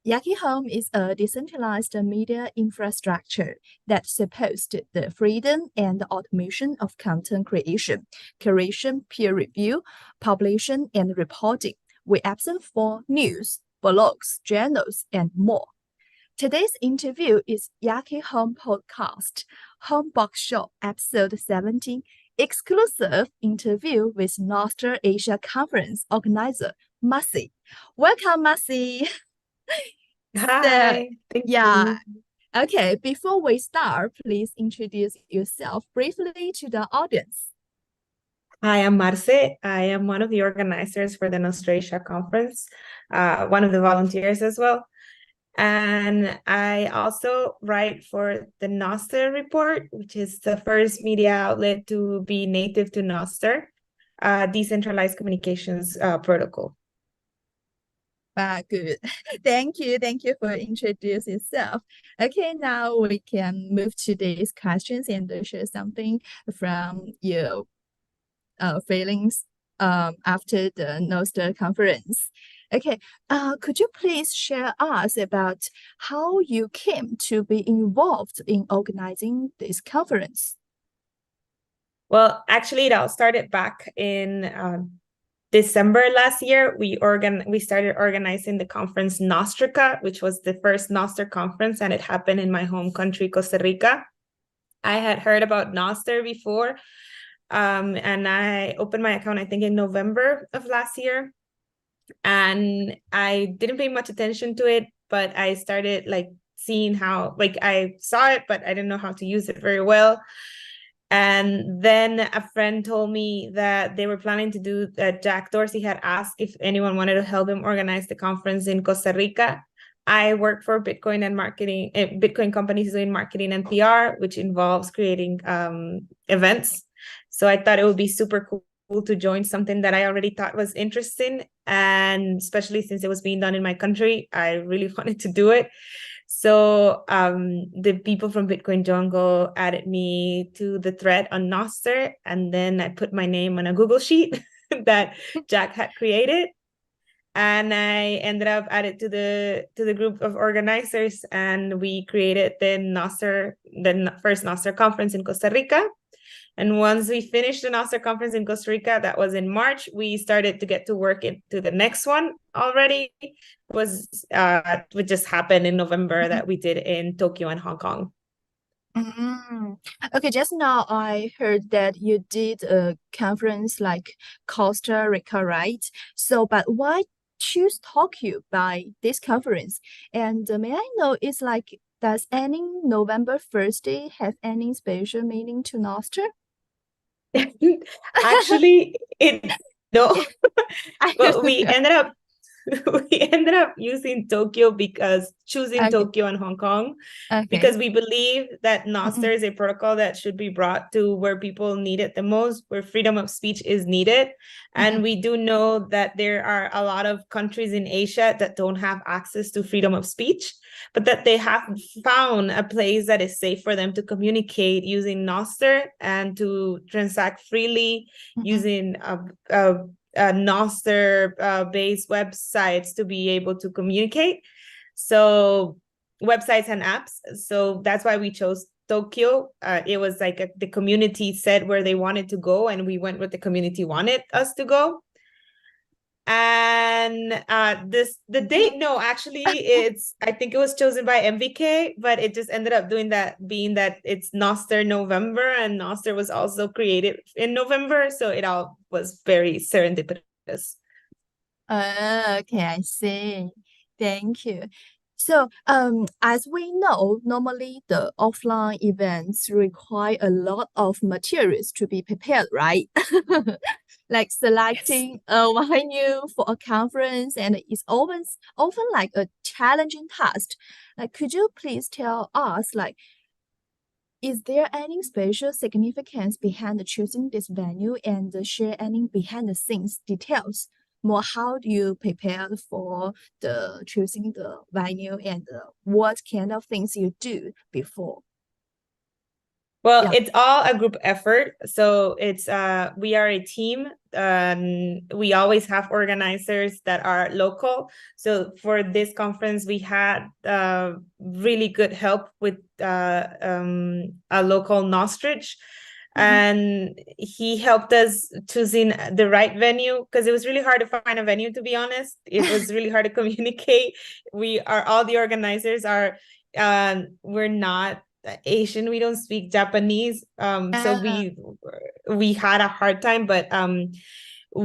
Yaki Home is a decentralized media infrastructure that supports the freedom and automation of content creation, curation, peer review, publication, and reporting. We absent for news, blogs, journals, and more. Today's interview is Yaki Home Podcast, Honne Boxshow EP17, exclusive interview with Nostr Asia Conference organizer, Marce. Welcome, Marce. Hi, thank Yeah. you. Okay, before we start, please introduce yourself briefly to the audience. Hi, I'm Marce. I am one of the organizers for the Nostrasia conference, one of the volunteers as well. And I also write for the Nostr Report, which is the first media outlet to be native to Nostr, decentralized communications protocol. Good. Thank you. Thank you for introducing yourself. Okay, now we can move to these questions and share something from your feelings after the Nostr conference. Okay, could you please share us about how you came to be involved in organizing this conference? Well, actually, it all started back in December last year. We started organizing the conference Nostrica, which was the first Nostr conference, and it happened in my home country, Costa Rica. I had heard about Nostr before, and I opened my account, I think, in November of last year. And I didn't pay much attention to it, but I started seeing how, I saw it, but I didn't know how to use it very well. And then a friend told me that they were planning to do that. Jack Dorsey had asked if anyone wanted to help him organize the conference in Costa Rica. I work for Bitcoin and marketing, Bitcoin companies doing marketing and PR, which involves creating events. So I thought it would be super cool to join something that I already thought was interesting. And especially since it was being done in my country, I really wanted to do it. So the people from Bitcoin Jungle added me to the thread on Nostr, and then I put my name on a Google sheet that Jack had created, and I ended up added to the group of organizers, and we created the first Nostr conference in Costa Rica. And once we finished the Nostr conference in Costa Rica, that was in March, we started to get to work into the next one already. It just happened in November that we did in Tokyo and Hong Kong. Okay, just now I heard that you did a conference like Costa Rica, right? So, but why choose Tokyo by this conference? And may I know, it's like, does any November 1st day have any special meaning to Nostr? Actually, no. I Well, don't know. we ended up using Tokyo because choosing Okay, Tokyo and Hong Kong, okay. because we believe that Nostr is a protocol that should be brought to where people need it the most, where freedom of speech is needed. And we do know that there are a lot of countries in Asia that don't have access to freedom of speech, but that they have found a place that is safe for them to communicate using Nostr and to transact freely using Nostr based websites to be able to communicate. So websites and apps. So that's why we chose Tokyo. It was like the community said where they wanted to go, and we went where the community wanted us to go. And the date, no, actually I think it was chosen by MVK, but it just ended up being that it's Nostr November, and Nostr was also created in November, so it all was very serendipitous. Okay, I see. Thank you. So, as we know, normally the offline events require a lot of materials to be prepared, right? Like selecting a venue for a conference, and it's often like a challenging task. Like, could you please tell us, like, is there any special significance behind choosing this venue and share any behind the scenes details? More, how do you prepare for the choosing the venue and what kind of things you do before? Well, Yeah. it's all a group effort. So it's we are a team. We always have organizers that are local. So for this conference, we had really good help with a local Nostrich. Mm-mm. And he helped us choosing the right venue, because it was really hard to find a venue, to be honest. It was really hard to communicate. We are all the organizers are we're not Asian, we don't speak Japanese. So Ah, we had a hard time, but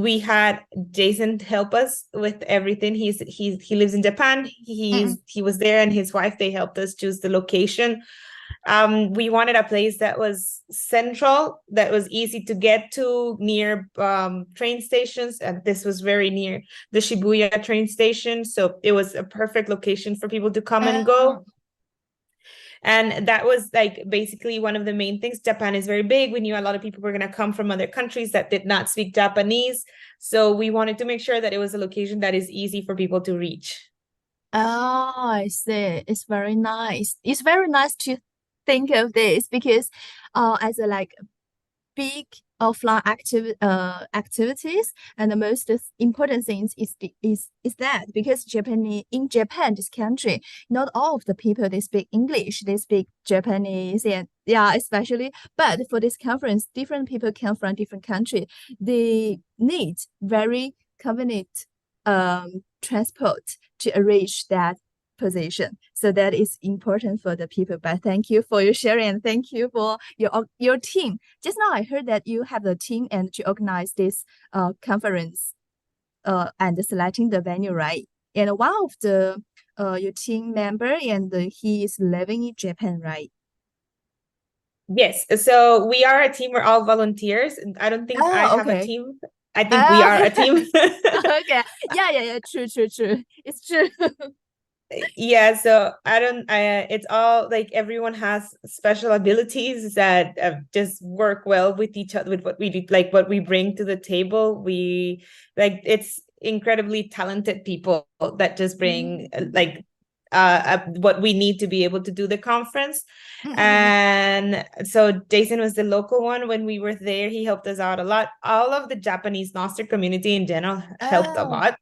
we had Jason help us with everything. He lives in Japan. mm-mm. He was there, and his wife, they helped us choose the location. We wanted a place that was central, that was easy to get to, near train stations, and this was very near the Shibuya train station, so it was a perfect location for people to come and Ah. go. And that was like basically one of the main things. Japan is very big. We knew a lot of people were going to come from other countries that did not speak Japanese. So we wanted to make sure that it was a location that is easy for people to reach. Oh, I see. It's very nice. It's very nice to think of this because as a like big offline activities, and the most important things is that because Japan, this country, not all of the people they speak English, they speak Japanese, and yeah, especially, but for this conference different people come from different country, they need very convenient transport to reach that position. So that is important for the people. But thank you for your sharing, and thank you for your team. Just now I heard that you have a team and to organize this conference and selecting the venue, right? And one of the your team member, and he is living in Japan, right? Yes. So we are a team. We're all volunteers. I don't think I Oh, have a okay. team. I think we Ah, are a team. okay. Yeah. True, true, true. It's true. Yeah, so I don't it's all like everyone has special abilities that just work well with each other, with what we do, like what we bring to the table. We like it's incredibly talented people that just bring Mm. what we need to be able to do the conference. Mm. And so Jason was the local one. When we were there, he helped us out a lot. All of the Japanese Nostr community in general helped a Oh. lot,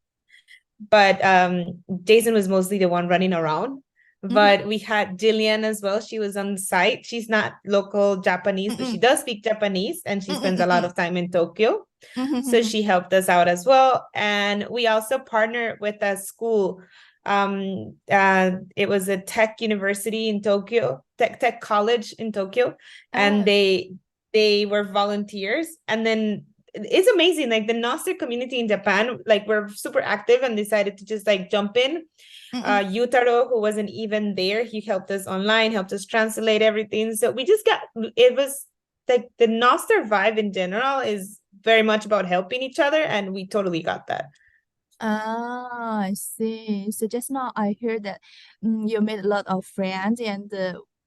but Jason was mostly the one running around. Mm-hmm. But we had Jillian as well. She was on site. She's not local Japanese, but she Mm-mm. does speak Japanese, and she spends a lot Mm-mm. of time in Tokyo. So Mm-mm. she helped us out as well. And we also partnered with a school. It was a tech university in Tokyo, tech college in Tokyo, and Oh. they were volunteers. And then it's amazing, like the Nostr community in Japan, like we're super active and decided to just like jump in. Mm-mm. Yutaro, who wasn't even there, he helped us online, helped us translate everything. So we just got, it was like the Nostr vibe in general is very much about helping each other, and we totally got that. Ah, I see. So just now I heard that you made a lot of friends, and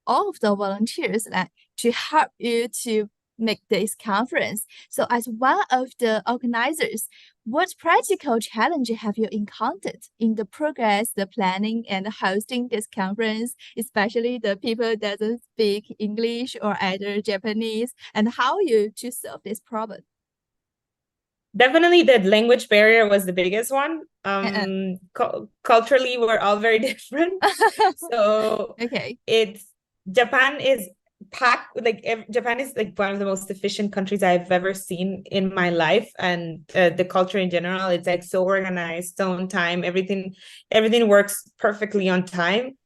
all of the volunteers like to help you to make this conference. So as one of the organizers, what practical challenge have you encountered in the progress, the planning and hosting this conference, especially the people doesn't speak English or either Japanese, and how you to solve this problem? Definitely the language barrier was the biggest one. Uh-uh. Culturally, we're all very different. So Okay. it's Japan is packed, like Japan is like one of the most efficient countries I've ever seen in my life. And the culture in general, it's like so organized, so on time, everything works perfectly on time.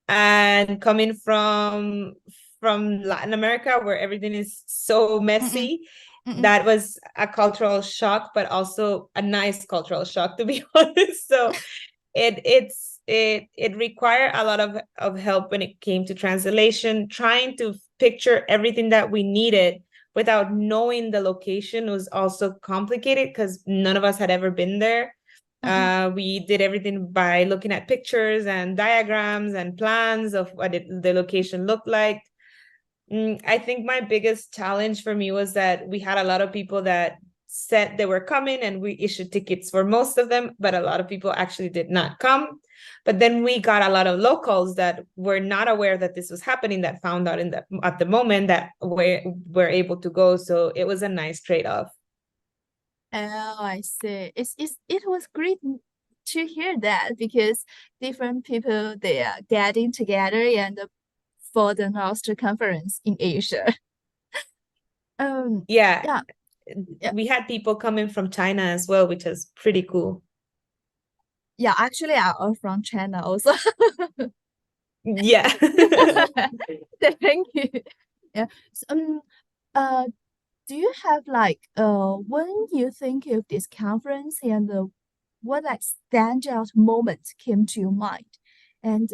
And coming from Latin America, where everything is so Mm-mm. messy, Mm-mm. that was a cultural shock, but also a nice cultural shock, to be honest. So it required a lot of help when it came to translation. Trying to picture everything that we needed without knowing the location was also complicated, because none of us had ever been there. Mm-mm. We did everything by looking at pictures and diagrams and plans of what the location looked like. I think my biggest challenge for me was that we had a lot of people that said they were coming, and we issued tickets for most of them, but a lot of people actually did not come. But then we got a lot of locals that were not aware that this was happening, that found out at the moment, that were able to go. So it was a nice trade-off. Oh, I see. It was great to hear that, because different people, they are getting together and for the Nostr conference in Asia. Yeah, Yeah, yeah, we had people coming from China as well, which is pretty cool. yeah. Actually, I am from China also. Yeah. Thank you. Yeah. So, uh, do you have like when you think of this conference, and what like standout moment came to your mind, and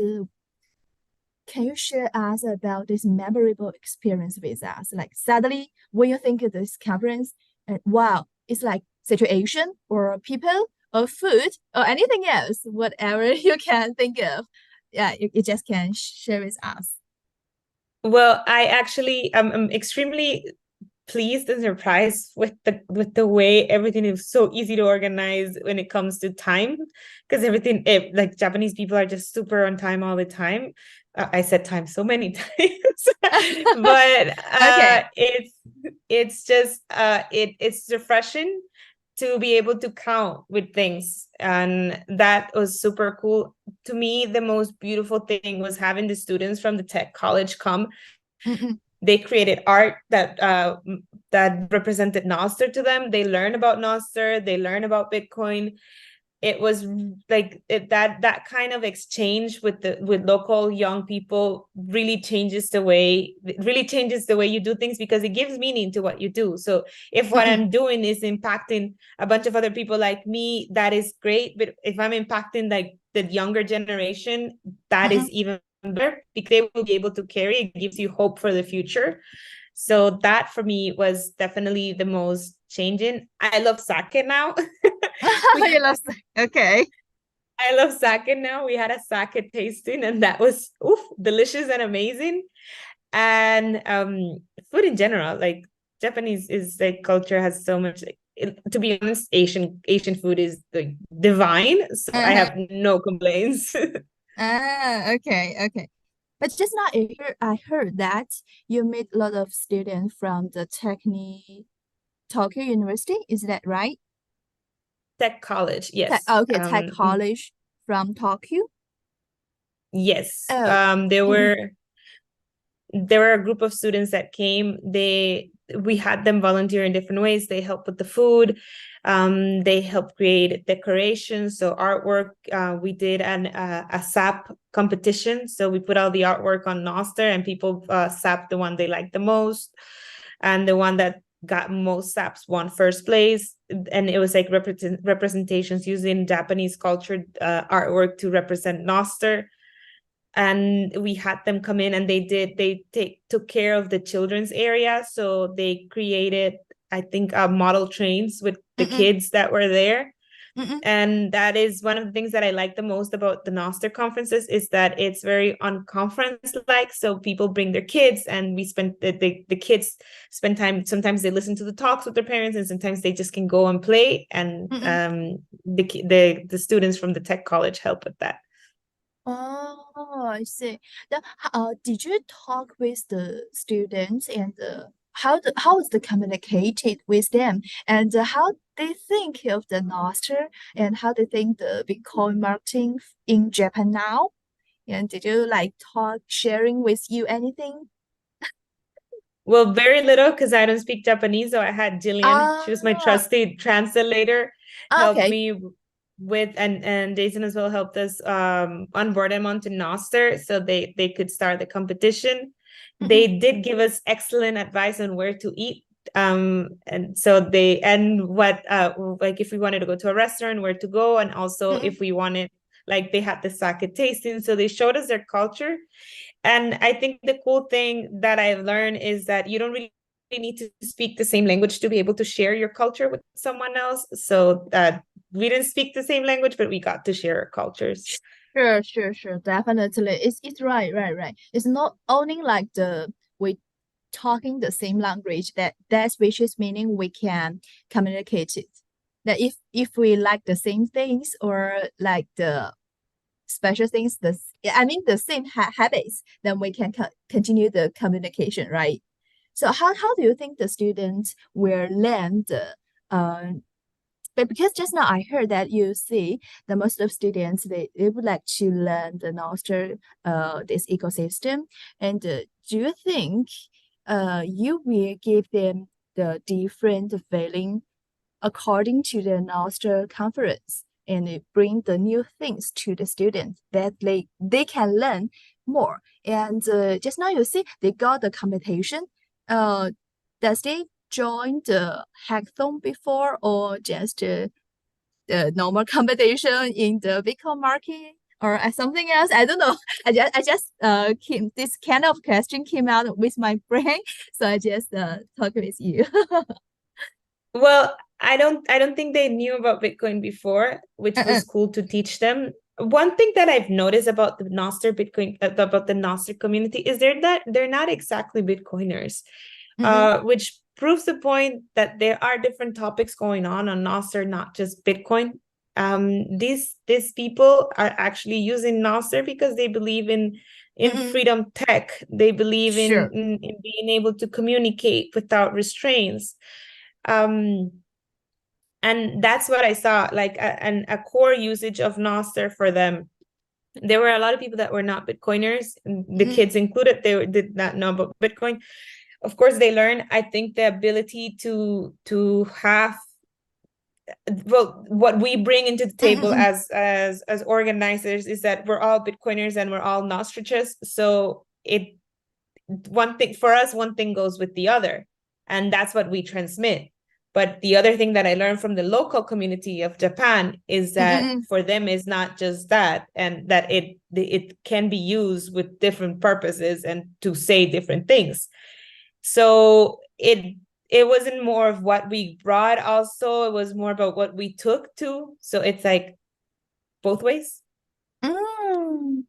can you share us about this memorable experience with us? Like suddenly when you think of this conference, and wow, it's like situation or people or food or anything else, whatever you can think of. Yeah, you just can share with us. Well, I'm extremely pleased and surprised with the way everything is so easy to organize when it comes to time, because like Japanese people are just super on time all the time. I said time so many times, but Okay. it's just it's refreshing to be able to count with things, and that was super cool. To me, the most beautiful thing was having the students from the tech college come. Mm-mm. They created art that represented Nostr to them. They learn about Nostr, they learn about Bitcoin. It was like that kind of exchange with local young people really changes the way you do things, because it gives meaning to what you do. So if what Mm-mm. I'm doing is impacting a bunch of other people like me, that is great. But if I'm impacting like the younger generation, that is Mm-mm. even better, because they will be able to carry it. Gives you hope for the future. So that for me was definitely the most changing. I love sake now. we You lost. Okay. I love sake now. We had a sake tasting, and that was delicious and amazing. And food in general, like Japanese is like culture has so much. To be honest, Asian food is like divine. So I Uh-huh. have no complaints. Ah, okay, okay. But just now I heard that you meet a lot of students from the Tokyo University. Is that right? Tech college, yes. Okay, Tech College from Tokyo. Yes. Oh, mm-mm, There were a group of students that came. We had them volunteer in different ways. They helped with the food. They helped create decorations, so artwork. We did a SAP competition, so we put all the artwork on Nostr, and people SAP the one they liked the most, and the one that got most SAPs won first place. And it was like representations using Japanese culture artwork to represent Nostr. And we had them come in, and took care of the children's area. So they created, I think, model trains with the mm-mm, kids that were there. mm-mm, And that is one of the things that I like the most about the Nostr conferences, is that it's very unconference like. So people bring their kids, and we spend the kids spend time. Sometimes they listen to the talks with their parents, and sometimes they just can go and play. And mm-mm. the students from the tech college help with that. Oh, I see. Then, did you talk with the students, and how is the communicated with them, and how they think of the Nostr, and how they think the Bitcoin marketing in Japan now? And did you like talk sharing with you anything? Well, very little, because I don't speak Japanese. So I had Jillian. She was my Ah, trusted translator, helped okay. me with, and Jason as well helped us onboard them onto Nostr, so they could start the competition. Mm-mm, They did give us excellent advice on where to eat. And so they and what like if we wanted to go to a restaurant, where to go, and also mm-mm, if we wanted, like they had the sake tasting. So they showed us their culture. And I think the cool thing that I've learned is that you don't really need to speak the same language to be able to share your culture with someone else. So we didn't speak the same language, but we got to share our cultures. Sure, sure, sure. Definitely. It's right, right, right. It's not only like the we talking the same language, that's which is meaning we can communicate it. That if we like the same things or like the special things, the same habits, then we can continue the communication, right? So how do you think the students will learn the but because just now I heard that you see the most of students they would like to learn the Nostr this ecosystem, and do you think you will give them the different feeling according to the Nostr conference and bring the new things to the students that they can learn more? And just now you see they got the competition. Does they join the hackathon before or just the normal competition in the Bitcoin market or something else? I don't know. I just came this kind of question came out with my brain, so I just talk with you. Well, I don't think they knew about Bitcoin before, which Uh-uh. was cool to teach them. One thing that I've noticed about the Nostr Bitcoin about the Nostr community is they're not exactly Bitcoiners, Mm-mm. which proves the point that there are different topics going on Nostr, not just Bitcoin. These people are actually using Nostr because they believe in Mm-mm. freedom tech. They believe Sure. in being able to communicate without restraints. Um, and that's what I saw, like a core usage of Nostr for them. There were a lot of people that were not Bitcoiners, the Mm-mm. kids included. Did not know about Bitcoin. Of course, they learn. I think the ability to have, well, what we bring into the table Mm-mm. as organizers is that we're all Bitcoiners and we're all Nostriches. So it one thing for us, one thing goes with the other, and that's what we transmit. But the other thing that I learned from the local community of Japan is that Mm-mm. for them is not just that, and that it can be used with different purposes and to say different things. So it wasn't more of what we brought, also it was more about what we took to. So it's like both ways. Mm.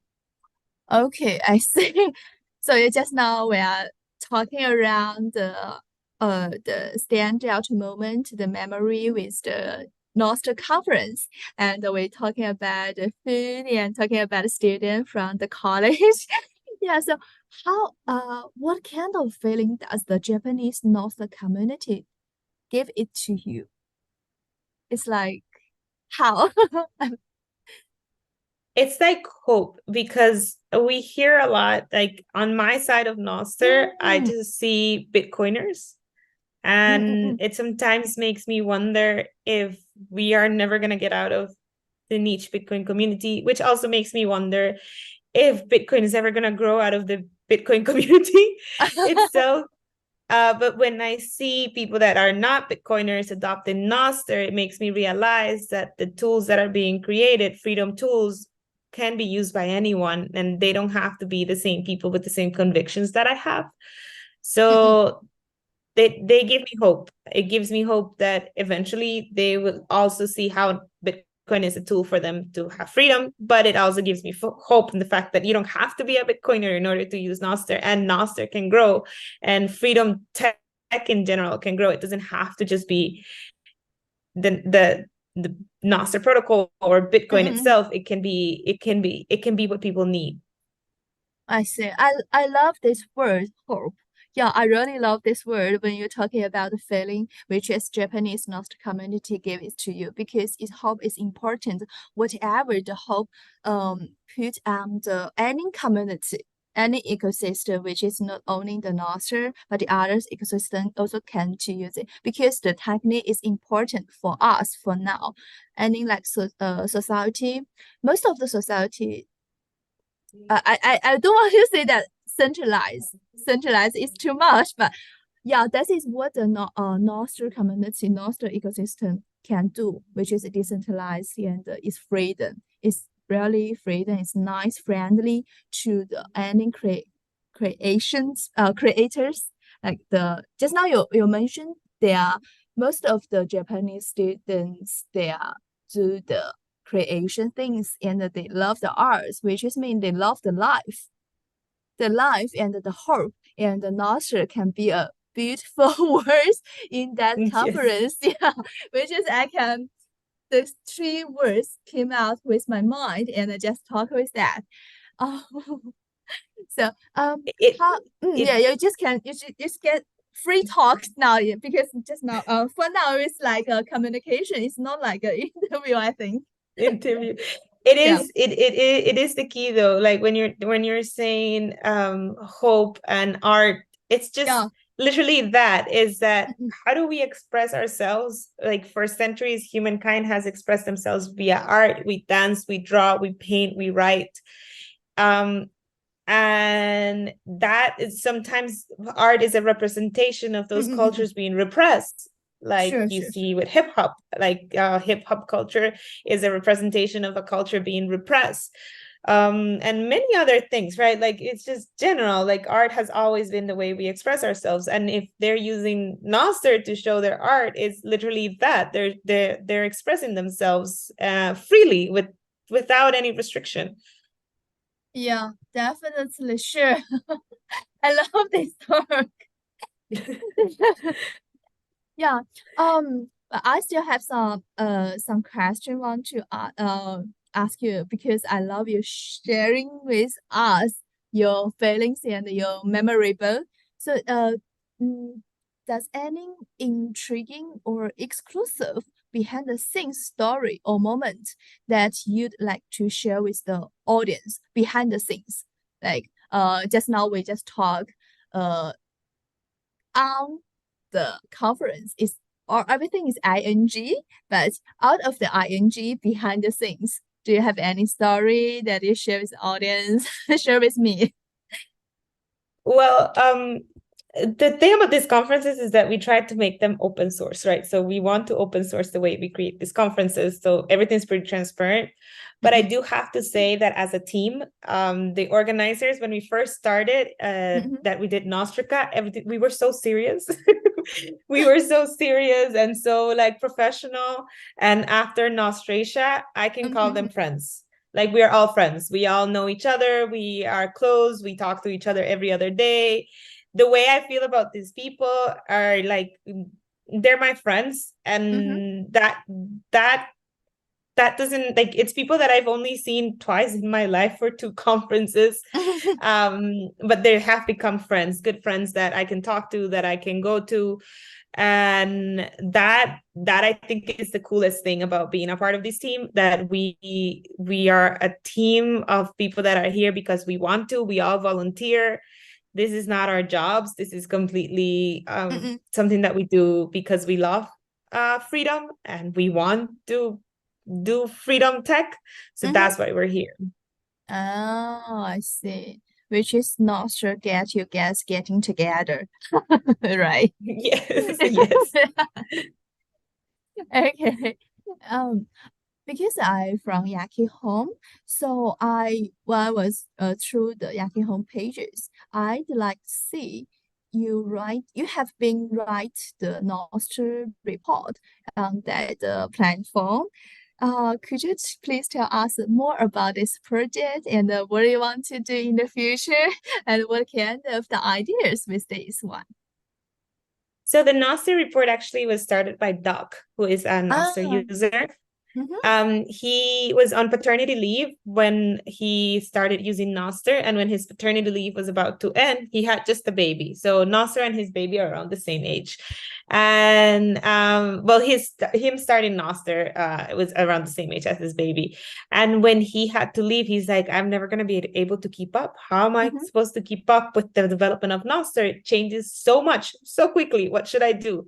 Okay, I see. So you just now we are talking around the standout moment, the memory with the Nostr conference, and we're talking about the food and talking about the student from the college. Yeah, so how what kind of feeling does the Japanese Nostr community give it to you? It's like how? It's like hope, because we hear a lot, like on my side of Nostr, I Mm, just see Bitcoiners. mm, mm, And mm, it sometimes makes me wonder if we are never going to get out of the niche Bitcoin community, which also makes me wonder if Bitcoin is ever going to grow out of the Bitcoin community itself. But when I see people that are not Bitcoiners adopting Nostr, it makes me realize that the tools that are being created, freedom tools, can be used by anyone, and they don't have to be the same people with the same convictions that I have. mm, mm. So they give me hope. It gives me hope that eventually they will also see how Bitcoin is a tool for them to have freedom, but it also gives me hope in the fact that you don't have to be a Bitcoiner in order to use Nostr, and Nostr can grow, and freedom tech in general can grow. It doesn't have to just be the Nostr protocol or Mm, Bitcoin mm, mm. itself. It can be what people need. I see. I love this word, hope. Yeah, I really love this word when you're talking about the feeling which is Japanese Nostr community give it to you because its hope is important. Whatever the hope put on the any community, any ecosystem which is not only the Nostr but the others ecosystem also can to use it because the technique is important for us for now. Any like society, most of the society I don't want to say that centralized. Centralized is too much, but yeah, that is what the Nostr community, Nostr ecosystem can do, which is decentralized and is freedom. It's really freedom. It's nice, friendly to the any creators. Like the just now you mentioned there are most of the Japanese students they are do the creation things and they love the arts, which is mean they love the life and the hope. and the Nostr can be a beautiful words in that Yes. conference. Yeah, which is the 3 words came out with my mind and I just talk with that. Oh, so It how yeah, it you just get free talks now, yeah, because just now for now it's like a communication. It's not like an interview, I think. interview. It Yeah, is it is the key though. Like when you're saying hope and art, it's just yeah. literally that is that Mm-mm. how do we express ourselves? Like for centuries, humankind has expressed themselves via art. We dance, we draw, we paint, we write. Um, and that is sometimes art is a representation of those Mm-mm-mm. cultures being repressed, like Sure, you sure, sure. see with hip hop. Like hip hop culture is a representation of a culture being repressed, and many other things, right? Like it's just general, like art has always been the way we express ourselves, and if they're using Nostr to show their art, is literally that they're expressing themselves freely without any restriction. Yeah, definitely sure. I love this talk. Yeah. But I still have some question want to ask you because I love you sharing with us your feelings and your memorable. So mm, does any intriguing or exclusive behind the scenes story or moment that you'd like to share with the audience behind the scenes? Like just now we just talk uh on the conference is or everything is ing, but out of the ing behind the scenes, do you have any story that you share with the audience? Share with me. Well, the thing about these conferences is that we try to make them open source, right? So we want to open source the way we create these conferences. So everything's pretty transparent. But I Mm-mm, do have to say that as a team, the organizers, when we first started, mm-mm, that we did Nostrica, everything we were so serious. We were so serious and so like professional. And after Nostrasia, I can call them mm-mm, friends. Like we are all friends. We all know each other. We are close. We talk to each other every other day. The way I feel about these people are like they're my friends, mm-hmm. and that that doesn't like it's people that I've only seen twice in my life for 2 conferences. But they have become friends, good friends that I can talk to, that I can go to, and that I think is the coolest thing about being a part of this team, that we are a team of people that are here because we want to. We all volunteer. This is not our jobs. This is completely Mm-mm, something that we do because we love freedom and we want to do freedom tech. So mm-hmm. that's why we're here. Oh, I see. Which is not sure get you guys getting together, right? Yes, yes. Okay. Um, because I from Yaki Home, so when I was through the Yaki Home pages, I'd like to see you have been write the Nostr report on that platform. Could you please tell us more about this project and what you want to do in the future and what kind of the ideas with this one? So the Nostr report actually was started by Doc, who is a Nostr Ah, user. mm-hmm, He was on paternity leave when he started using Nostr, and when his paternity leave was about to end, he had just a baby. So Nostr and his baby are around the same age, and well, him starting Nostr, it was around the same age as his baby. And when he had to leave, he's like, "I'm never gonna be able to keep up. How am I mm-hmm. supposed to keep up with the development of Nostr? It changes so much, so quickly. What should I do?"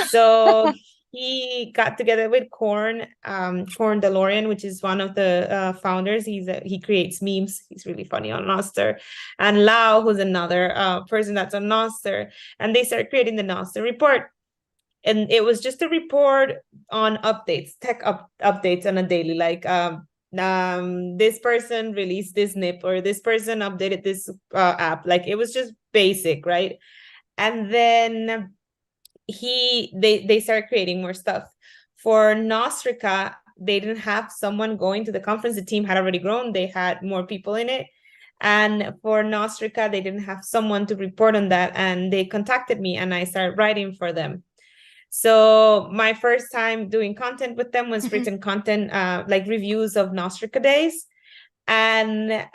So he got together with Corn DeLorean, which is one of the founders. He creates memes. He's really funny on Nostr, and Lau, who's another person that's on Nostr, and they started creating the Nostr report. And it was just a report on updates, updates on a daily, like this person released this nip, or this person updated this app. Like it was just basic, right? And then they started creating more stuff. For Nostrica, they didn't have someone going to the conference. The team had already grown. They had more people in it. And for Nostrica, they didn't have someone to report on that, and they contacted me, and I started writing for them. So my first time doing content with them was written content, like reviews of Nostrica days. And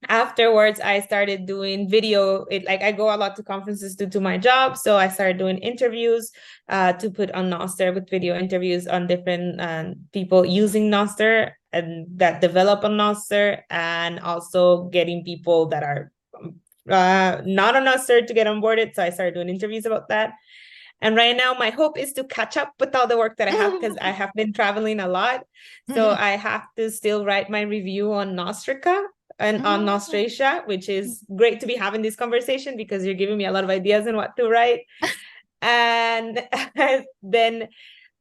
afterwards, I started doing video. I go a lot to conferences due to my job, so I started doing interviews to put on Nostr, with video interviews on different people using Nostr and that develop on Nostr, and also getting people that are not on Nostr to get onboarded. So I started doing interviews about that. And right now, my hope is to catch up with all the work that I have, because I have been traveling a lot. So I have to still write my review on Nostrica and on Nostrasia, which is great to be having this conversation, because you're giving me a lot of ideas on what to write. And then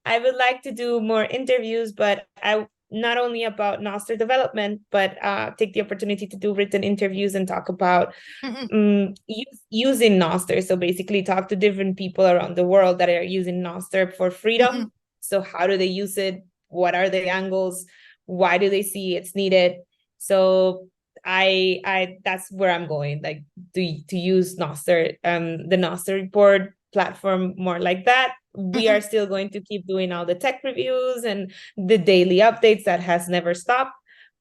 I would like to do more interviews, but I not only about Nostr development, but take the opportunity to do written interviews and talk about using Nostr. So basically talk to different people around the world that are using Nostr for freedom. So how do they use it? What are the angles? Why do they see it's needed? So I that's where I'm going, like to use Nostr, the Nostr Report platform more like that. We are still going to keep doing all the tech reviews and the daily updates that has never stopped.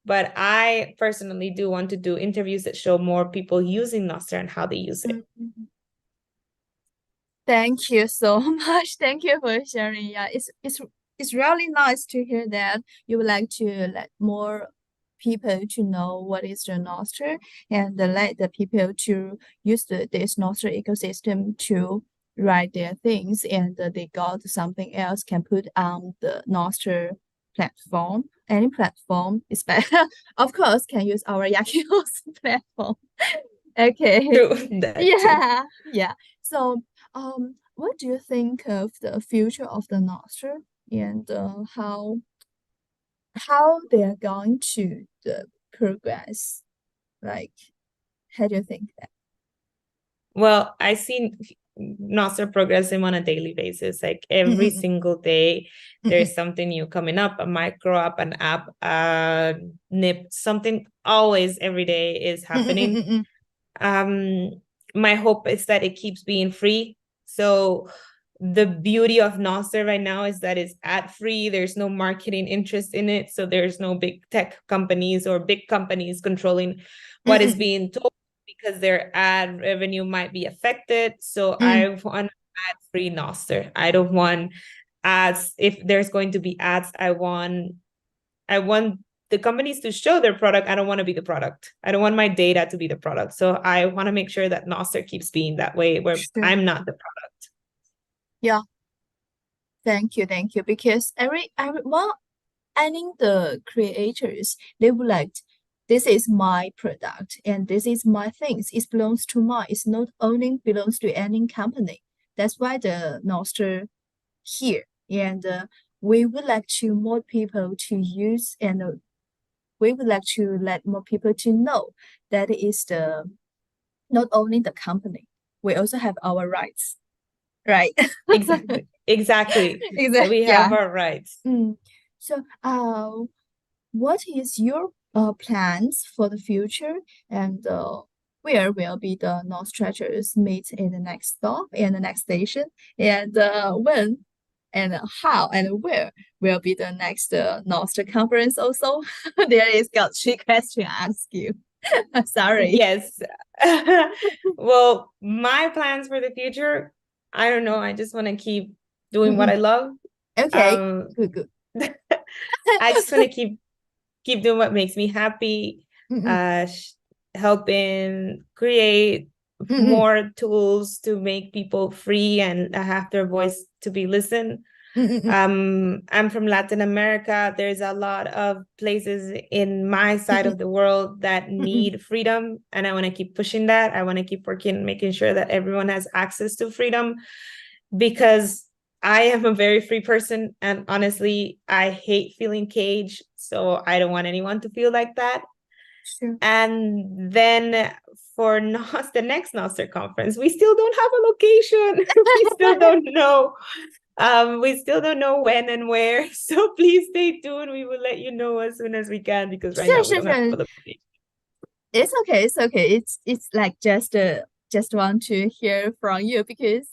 But I personally do want to do interviews that show more people using Nostr and how they use it. Thank you so much. Thank you for sharing. Yeah, it's really nice to hear that you would like to let more people to know what is the Nostr, and let the people to use this Nostr ecosystem to write their things, and they got something else can put on the Nostr platform. Any platform is better. Of course, can use our Yakios platform. Okay. True. Yeah. Yeah. So, what do you think of the future of the Nostr, and how they are going to progress? Like, how do you think that? Well, I see Nostr progressing on a daily basis. Like every single day, there's something new coming up, a micro app, an app, nip, something always every day is happening. My hope is that it keeps being free. So the beauty of Nostr right now is that it's ad free. There's no marketing interest in it. So there's no big tech companies or big companies controlling what is being told, because their ad revenue might be affected. So I want ad-free Nostr. I don't want ads. If there's going to be ads, I want the companies to show their product. I don't want to be the product. I don't want my data to be the product. So I want to make sure that Nostr keeps being that way, where I'm not the product. Yeah. Thank you. Because well, any the creators, they would like, this is my product and this is my things. It belongs to mine. It's not only belongs to any company. That's why the Nostr here. And we would like to more people to use, and we would like to let more people to know that is the not only the company, we also have our rights, right? Exactly. Exactly. We have our rights. So, what is your plans for the future, and where will be the Nostratchers meet in the next stop and the next station, and when and how and where will be the next Nostr conference also? There is got three questions to ask you. Sorry. Yes. Well, my plans for the future, I don't know. I just want to keep doing what I love. Okay. Good. I just want to keep doing what makes me happy. Helping create more tools to make people free and have their voice to be listened. I'm from Latin America. There's a lot of places in my side of the world that need freedom, and I want to keep pushing that. I want to keep working, making sure that everyone has access to freedom, because I am a very free person, and honestly, I hate feeling caged, so I don't want anyone to feel like that. Sure. And then for the next Nostr conference, we still don't have a location. We still don't know. We still don't know when and where. So please stay tuned. We will let you know as soon as we can, because right now we don't have a location. It's okay. It's okay. It's like just want to hear from you because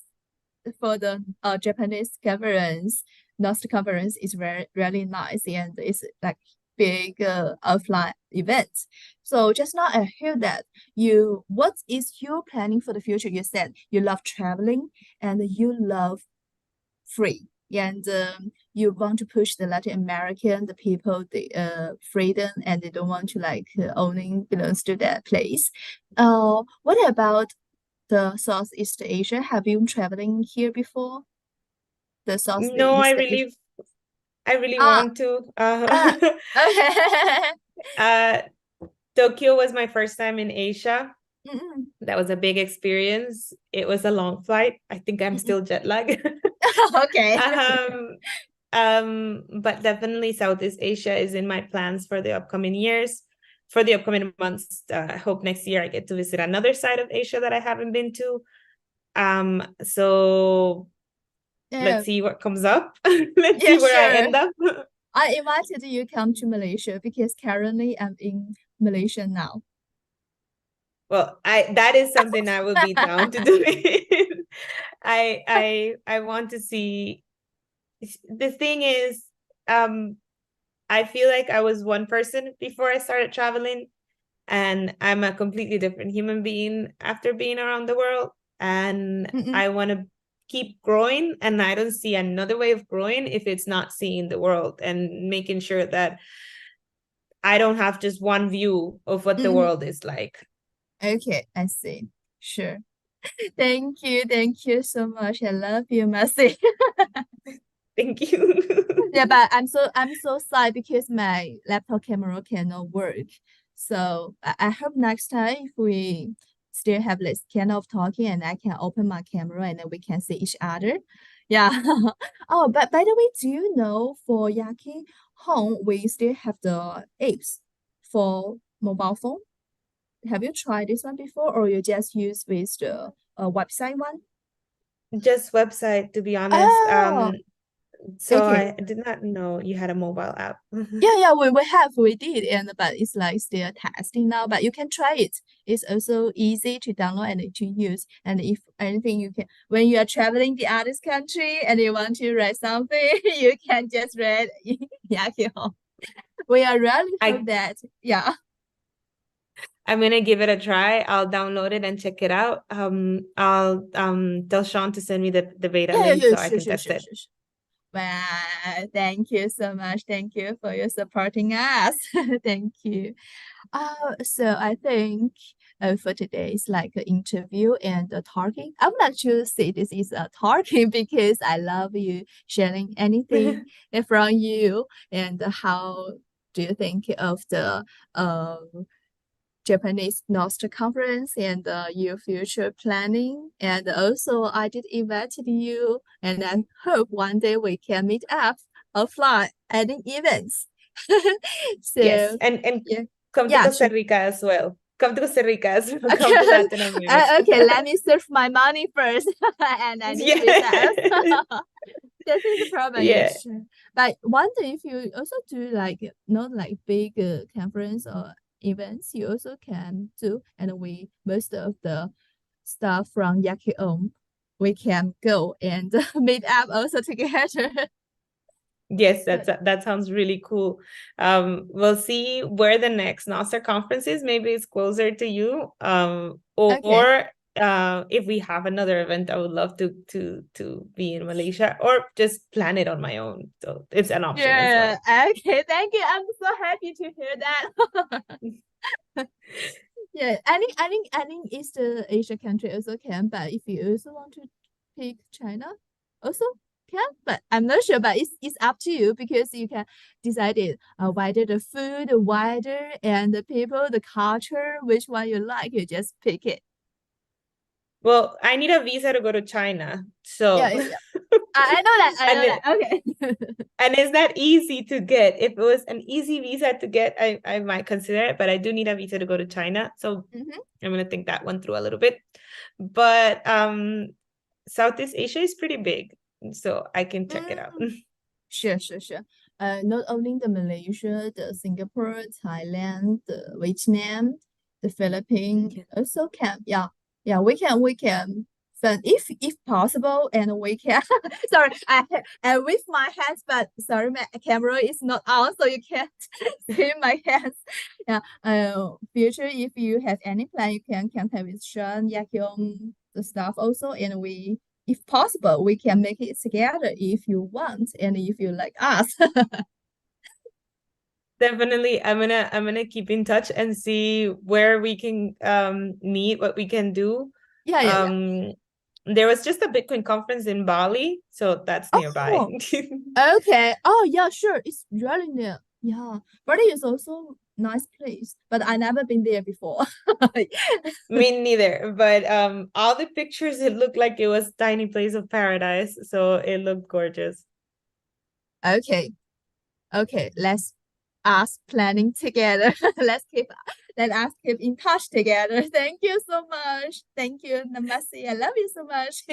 for the Japanese conference, Nostr conference is very really nice and it's like big offline events. So just now I hear that what is your planning for the future? You said you love traveling and you love free and you want to push the Latin American the people the freedom and they don't want to like owning belongs to that place. What about the Southeast Asia? Have you traveling here before? The No, Southeast Asia. I really Ah, want to. ah, okay. Uh, Tokyo was my first time in Asia. Mm-mm, That was a big experience. It was a long flight. I think I'm mm-mm. still jet lagged. Okay. um, but definitely Southeast Asia is in my plans for the upcoming years, for the upcoming months. I hope next year I get to visit another side of Asia that I haven't been to. So Yeah, let's see what comes up. Let's yeah, see where I sure. end up. I invited you come to Malaysia because currently I'm in Malaysia now. Well, I that is something I will be down to do. I want to see. The thing is, um, I feel like I was one person before I started traveling, and I'm a completely different human being after being around the world. And Mm-mm, I want to keep growing, and I don't see another way of growing if it's not seeing the world and making sure that I don't have just one view of what the mm-mm. world is like. Okay, I see. Sure. Thank you. Thank you so much. I love you, Mercy. Thank you. Yeah, but I'm so sad because my laptop camera cannot work. So I hope next time if we still have this kind of talking and I can open my camera and then we can see each other. Yeah. Oh, but by the way, do you know for Yaki Home we still have the apps for mobile phone? Have you tried this one before or you just use with the website one? Just website, to be honest. Oh, So okay. I did not know you had a mobile app. Yeah, we did, and but it's like still testing now. But you can try it. It's also easy to download and to use. And if anything, you can when you are traveling the other country and you want to write something, you can just write Yakio. We are really hope I that yeah. I'm gonna give it a try. I'll download it and check it out. I'll tell Sean to send me the beta Yeah, yeah, link yeah, so I sure, can sure, test sure, it. sure, sure. Well, thank you so much. Thank you for your supporting us. Thank you. So I think for today it's like an interview and a talking. I would like to say this is a talking because I love you sharing anything from you and how do you think of the Japanese Nostr conference and your future planning. And also I did invite you and I hope one day we can meet up offline at the events. Yes, So and yeah. come to Yeah, Costa sure. Rica as well. Come to Costa Rica as well. Come to Okay, Latin America. okay, let me save my money first, and I need visa Yeah. also. That is the problem, Yeah. yes, sure. But wonder if you also do like not like big conference or events, you also can do, and we most of the stuff from Yaki we can go and meet up also together. Yes, that sounds really cool. We'll see where the next Nostr conference is. Maybe it's closer to you. Okay, Or if we have another event, I would love to be in Malaysia or just plan it on my own. So it's an option as yeah, well. okay, thank you. I'm so happy to hear that. Yeah, any East Asia country also can, but if you also want to pick China, also can. But I'm not sure, but it's up to you because you can decide it whether the food, the weather, and the people, the culture, which one you like, you just pick it. Well, I need a visa to go to China. Yeah, So yeah, yeah. I know that. I and know that. Okay. and it's not easy to get. If it was an easy visa to get, I might consider it, but I do need a visa to go to China. So Mm-hmm. I'm gonna think that one through a little bit. But Southeast Asia is pretty big, so I can check it out. Mm, sure, sure, sure. Not only the Malaysia, the Singapore, Thailand, the Vietnam, the Philippines also can. Yeah, we can send if possible, and we can. Sorry, I with my hands, but sorry, my camera is not on, so you can't see my hands. Yeah. Future, if you have any plan, you can contact with Sean, Yakyong, the staff also, and we, if possible, we can make it together if you want and if you like us. Definitely, I'm gonna keep in touch and see where we can meet, what we can do. Yeah. There was just a Bitcoin conference in Bali, so that's nearby. Oh, okay. Oh, yeah, sure. It's really near. Yeah. Bali is also nice place, but I never been there before. Me neither, but all the pictures, it looked like it was tiny place of paradise, so it looked gorgeous. Okay. Okay. Let's us planning together. Let us keep in touch together. Thank you so much. Thank you, Namaste. I love you so much.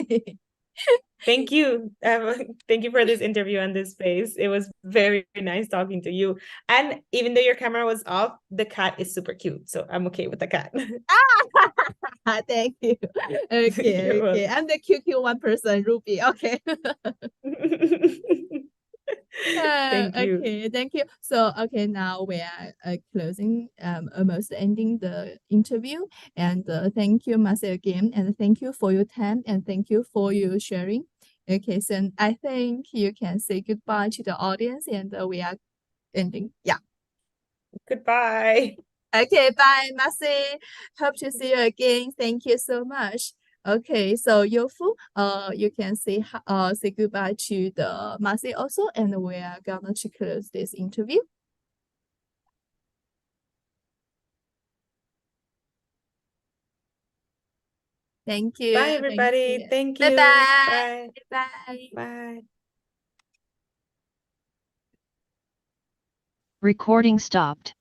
Thank you. Thank you for this interview and this space. It was very nice talking to you. And even though your camera was off, the cat is super cute. So I'm okay with the cat. Thank you. You're Okay. I'm the QQ one person, Ruby. Okay. Thank you. Okay, thank you. So, okay, now we are closing, almost ending the interview. And thank you, Marcel, again. And thank you for your time and thank you for your sharing. Okay, so I think you can say goodbye to the audience and we are ending. Yeah. Goodbye. Okay, bye, Marcy. Hope to see you again. Thank you so much. Okay, so Yofu, you can say goodbye to the Marcy also, and we are gonna to close this interview. Thank you. Bye, everybody. Thank Bye you. bye. Bye. Bye. Bye. Recording stopped.